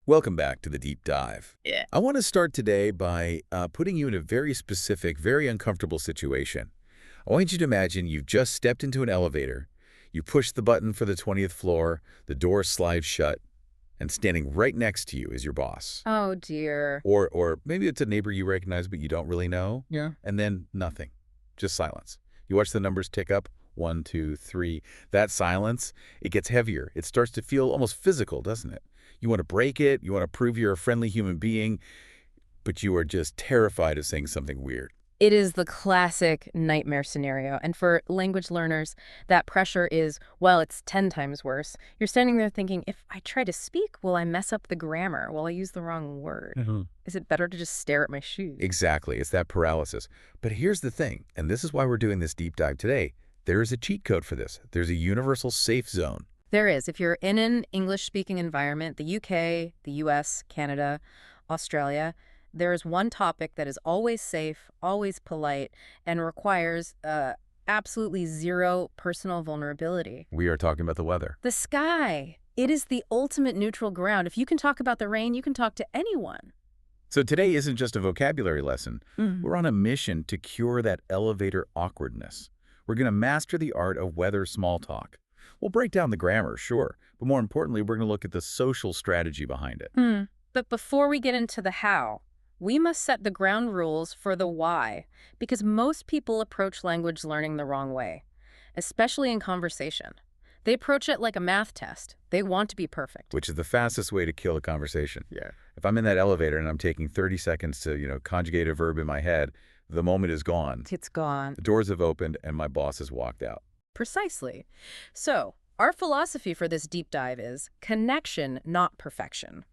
Welcome back to the Deep Dive. Yeah. I want to start today by putting you in a very specific, very uncomfortable situation. I want you to imagine you've just stepped into an elevator, you push the button for the 20th floor, the door slides shut, and standing right next to you is your boss. Oh, dear. Or maybe it's a neighbor you recognize but you don't really know. Yeah. And then nothing, just silence. You watch the numbers tick up, 1, 2, 3. That silence, it gets heavier. It starts to feel almost physical, doesn't it? You want to break it, you want to prove you're a friendly human being, but you are just terrified of saying something weird. It is the classic nightmare scenario. And for language learners, that pressure is, well, it's 10 times worse. You're standing there thinking, if I try to speak, will I mess up the grammar? Will I use the wrong word? Is it better to just stare at my shoes? Exactly. It's that paralysis. But here's the thing, and this is why we're doing this deep dive today. There is a cheat code for this. There's a universal safe zone. There is. If you're in an English-speaking environment, the UK, the US, Canada, Australia, there is one topic that is always safe, always polite, and requires absolutely zero personal vulnerability. We are talking about the weather. The sky. It is the ultimate neutral ground. If you can talk about the rain, you can talk to anyone. So today isn't just a vocabulary lesson. We're on a mission to cure that elevator awkwardness. We're going to master the art of weather small talk. We'll break down the grammar, sure, but more importantly, we're going to look at the social strategy behind it. But before we get into the how, we must set the ground rules for the why, because most people approach language learning the wrong way, especially in conversation. They approach it like a math test. They want to be perfect. Which is the fastest way to kill a conversation. Yeah. If I'm in that elevator and I'm taking 30 seconds to, conjugate a verb in my head, the moment is gone. It's gone. The doors have opened and my boss has walked out. Precisely. So, our philosophy for this deep dive is connection, not perfection.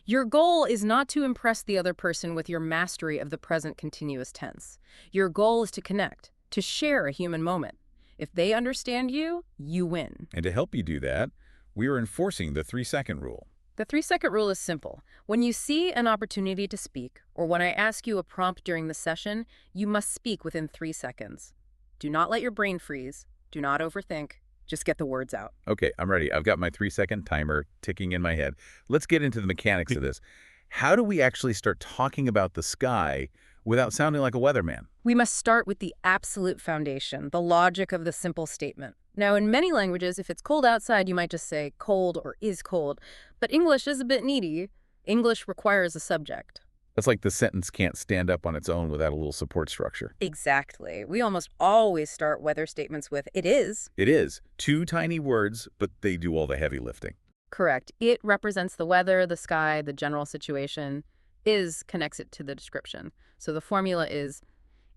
Your goal is not to impress the other person with your mastery of the present continuous tense. Your goal is to connect, to share a human moment. If they understand you, you win. And to help you do that, we are enforcing the 3-second rule. The 3-second rule is simple. When you see an opportunity to speak, or when I ask you a prompt during the session, you must speak within 3 seconds. Do not let your brain freeze. Do not overthink. Just get the words out. Okay, I'm ready. I've got my 3-second timer ticking in my head. Let's get into the mechanics of this. How do we actually start talking about the sky without sounding like a weatherman? We must start with the absolute foundation, the logic of the simple statement. Now, in many languages, if it's cold outside, you might just say cold or is cold. But English is a bit needy. English requires a subject. That's like the sentence can't stand up on its own without a little support structure. Exactly. We almost always start weather statements with it is. It is. 2 tiny words, but they do all the heavy lifting. Correct. It represents the weather, the sky, the general situation. Is connects it to the description. So the formula is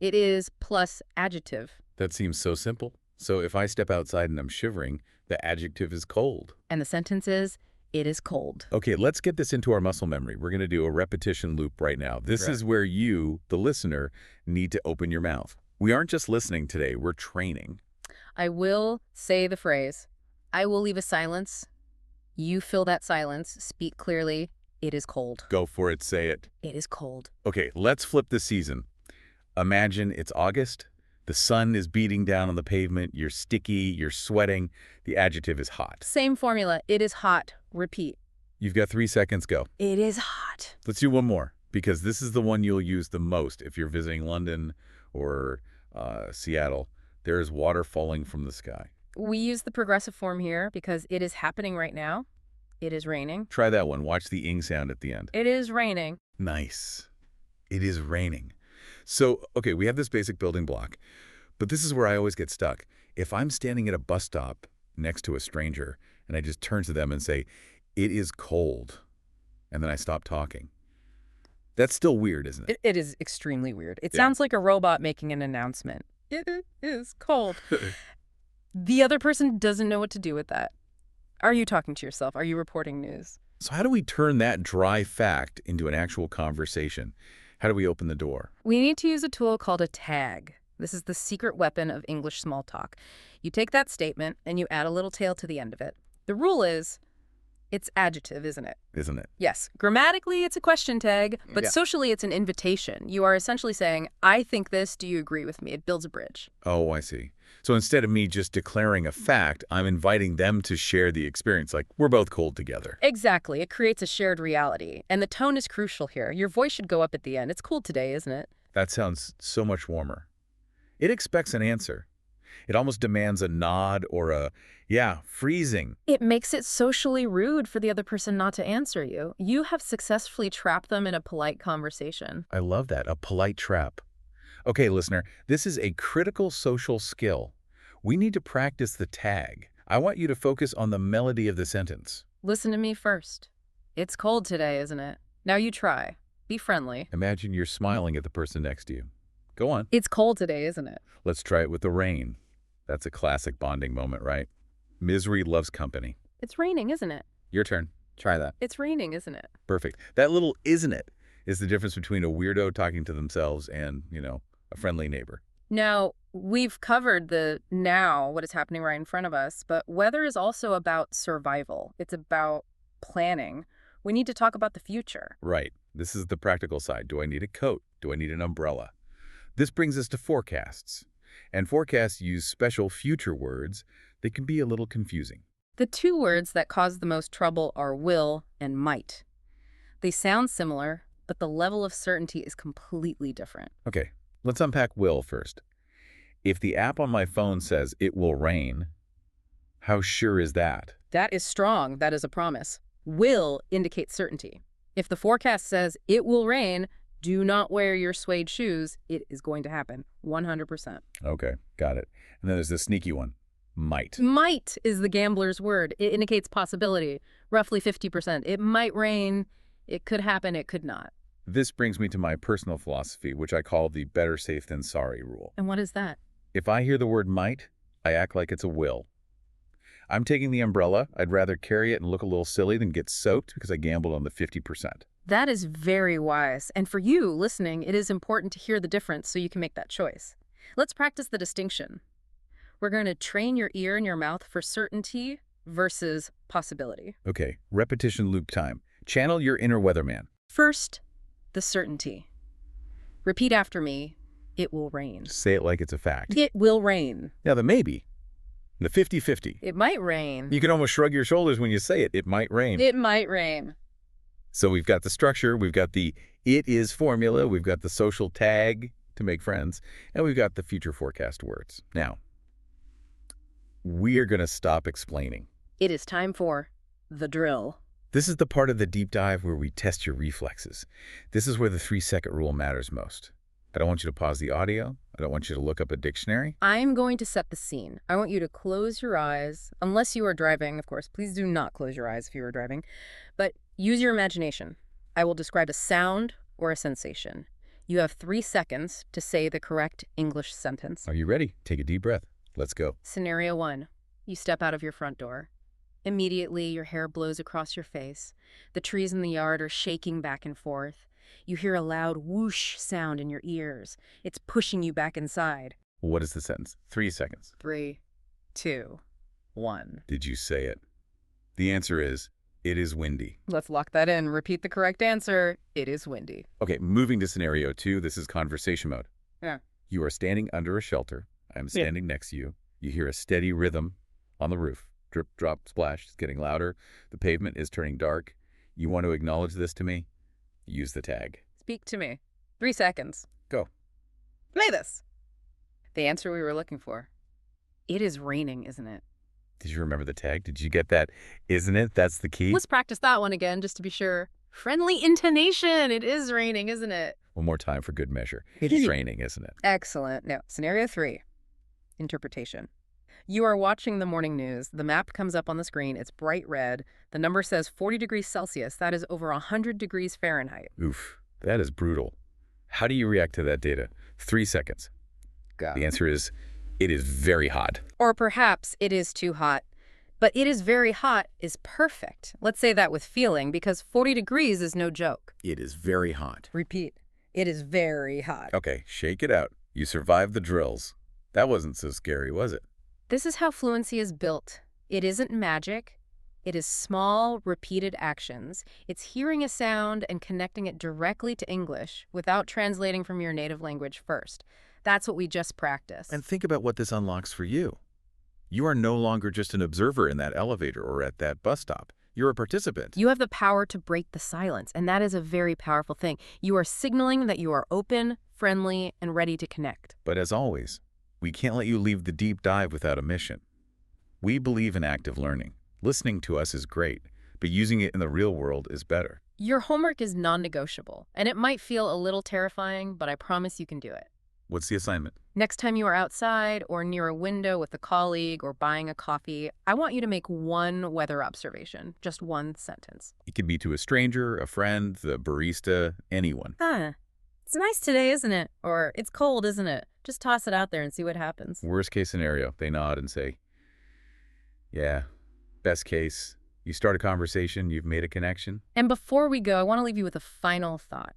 it is plus adjective. That seems so simple. So if I step outside and I'm shivering, the adjective is cold. And the sentence is it is cold. Okay, let's get this into our muscle memory. We're going to do a repetition loop right now. This is where you, the listener, need to open your mouth. We aren't just listening today, we're training. I will say the phrase. I will leave a silence. You fill that silence. Speak clearly. It is cold. Go for it, say it. It is cold. Okay, let's flip the season. Imagine it's August. The sun is beating down on the pavement. You're sticky, you're sweating. The adjective is hot. Same formula. It is hot. Repeat. You've got 3 seconds, go. It is hot. Let's do one more, because this is the one you'll use the most if you're visiting London or Seattle. There is water falling from the sky. We use the progressive form here because it is happening right now. It is raining. Try that one. Watch the ing sound at the end. It is raining. Nice. It is raining. So, okay, we have this basic building block, but this is where I always get stuck. If I'm standing at a bus stop next to a stranger and I just turn to them and say, it is cold, and then I stop talking, that's still weird, isn't it? It is extremely weird. It sounds like a robot making an announcement. It is cold. The other person doesn't know what to do with that. Are you talking to yourself? Are you reporting news? So how do we turn that dry fact into an actual conversation? How do we open the door? We need to use a tool called a tag. This is the secret weapon of English small talk. You take that statement and you add a little tail to the end of it. The rule is, it's adjective, isn't it? Isn't it? Yes. Grammatically, it's a question tag, but socially, it's an invitation. You are essentially saying, I think this, do you agree with me? It builds a bridge. Oh, I see. So instead of me just declaring a fact, I'm inviting them to share the experience, like we're both cold together. Exactly. It creates a shared reality. And the tone is crucial here. Your voice should go up at the end. It's cool today, isn't it? That sounds so much warmer. It expects an answer. It almost demands a nod or a, yeah, freezing. It makes it socially rude for the other person not to answer you. You have successfully trapped them in a polite conversation. I love that, a polite trap. Okay, listener, this is a critical social skill. We need to practice the tag. I want you to focus on the melody of the sentence. Listen to me first. It's cold today, isn't it? Now you try. Be friendly. Imagine you're smiling at the person next to you. Go on. It's cold today, isn't it? Let's try it with the rain. That's a classic bonding moment, right? Misery loves company. It's raining, isn't it? Your turn. Try that. It's raining, isn't it? Perfect. That little isn't it is the difference between a weirdo talking to themselves and, a friendly neighbor. Now, we've covered what is happening right in front of us, but weather is also about survival. It's about planning. We need to talk about the future. Right. This is the practical side. Do I need a coat? Do I need an umbrella? This brings us to forecasts. And forecasts use special future words that can be a little confusing. The two words that cause the most trouble are will and might. They sound similar, but the level of certainty is completely different. Okay, let's unpack will first. If the app on my phone says it will rain, how sure is that? That is strong. That is a promise. Will indicates certainty. If the forecast says it will rain, do not wear your suede shoes. It is going to happen. 100%. Okay, got it. And then there's the sneaky one, might. Might is the gambler's word. It indicates possibility, roughly 50%. It might rain. It could happen. It could not. This brings me to my personal philosophy, which I call the better safe than sorry rule. And what is that? If I hear the word might, I act like it's a will. I'm taking the umbrella. I'd rather carry it and look a little silly than get soaked because I gambled on the 50%. That is very wise. And for you, listening, it is important to hear the difference so you can make that choice. Let's practice the distinction. We're going to train your ear and your mouth for certainty versus possibility. Okay, repetition loop time. Channel your inner weatherman. First, the certainty. Repeat after me. It will rain. Say it like it's a fact. It will rain. Now the maybe. The 50-50. It might rain. You can almost shrug your shoulders when you say it. It might rain. It might rain. So we've got the structure, we've got the it is formula, we've got the social tag to make friends, and we've got the future forecast words. Now, we are going to stop explaining. It is time for the drill. This is the part of the deep dive where we test your reflexes. This is where the 3-second rule matters most. I don't want you to pause the audio. I don't want you to look up a dictionary. I'm going to set the scene. I want you to close your eyes, unless you are driving, of course. Please do not close your eyes if you are driving. But use your imagination. I will describe a sound or a sensation. You have 3 seconds to say the correct English sentence. Are you ready? Take a deep breath. Let's go. Scenario 1. You step out of your front door. Immediately, your hair blows across your face. The trees in the yard are shaking back and forth. You hear a loud whoosh sound in your ears. It's pushing you back inside. What is the sentence? 3 seconds. 3, 2, 1. Did you say it? The answer is, it is windy. Let's lock that in. Repeat the correct answer. It is windy. Okay, moving to scenario 2, this is conversation mode. Yeah. You are standing under a shelter. I am standing next to you. You hear a steady rhythm on the roof. Drip, drop, splash. It's getting louder. The pavement is turning dark. You want to acknowledge this to me? Use the tag. Speak to me. 3 seconds. Go. Play this. The answer we were looking for. It is raining, isn't it? Did you remember the tag? Did you get that? Isn't it? That's the key. Let's practice that one again, just to be sure. Friendly intonation. It is raining, isn't it? One more time for good measure. It's raining, isn't it? Excellent. Now, scenario 3. Interpretation. You are watching the morning news. The map comes up on the screen. It's bright red. The number says 40 degrees Celsius. That is over 100 degrees Fahrenheit. Oof, that is brutal. How do you react to that data? 3 seconds. Go. The answer is, it is very hot. Or perhaps it is too hot. But it is very hot is perfect. Let's say that with feeling, because 40 degrees is no joke. It is very hot. Repeat. It is very hot. Okay, shake it out. You survived the drills. That wasn't so scary, was it? This is how fluency is built. It isn't magic. It is small, repeated actions. It's hearing a sound and connecting it directly to English without translating from your native language first. That's what we just practiced. And think about what this unlocks for you. You are no longer just an observer in that elevator or at that bus stop. You're a participant. You have the power to break the silence, and that is a very powerful thing. You are signaling that you are open, friendly, and ready to connect. But as always, we can't let you leave the deep dive without a mission. We believe in active learning. Listening to us is great, but using it in the real world is better. Your homework is non-negotiable, and it might feel a little terrifying, but I promise you can do it. What's the assignment? Next time you are outside or near a window with a colleague or buying a coffee, I want you to make one weather observation, just one sentence. It could be to a stranger, a friend, the barista, anyone. It's nice today, isn't it? Or it's cold, isn't it? Just toss it out there and see what happens. Worst case scenario, they nod and say, yeah. Best case, you start a conversation, you've made a connection. And before we go, I want to leave you with a final thought.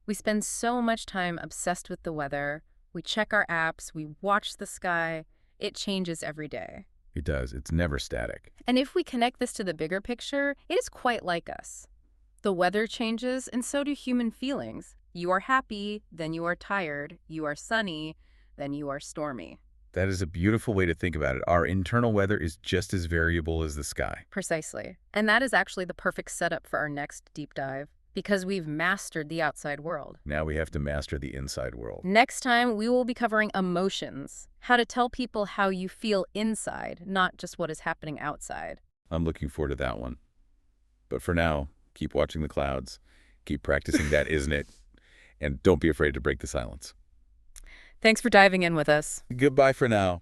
We spend so much time obsessed with the weather. We check our apps, we watch the sky. It changes every day. It does. It's never static. And if we connect this to the bigger picture, it is quite like us. The weather changes, and so do human feelings. You are happy, then you are tired. You are sunny, then you are stormy. That is a beautiful way to think about it. Our internal weather is just as variable as the sky. Precisely. And that is actually the perfect setup for our next deep dive, because we've mastered the outside world. Now we have to master the inside world. Next time, we will be covering emotions, how to tell people how you feel inside, not just what is happening outside. I'm looking forward to that one. But for now, keep watching the clouds, keep practicing that, isn't it? And don't be afraid to break the silence. Thanks for diving in with us. Goodbye for now.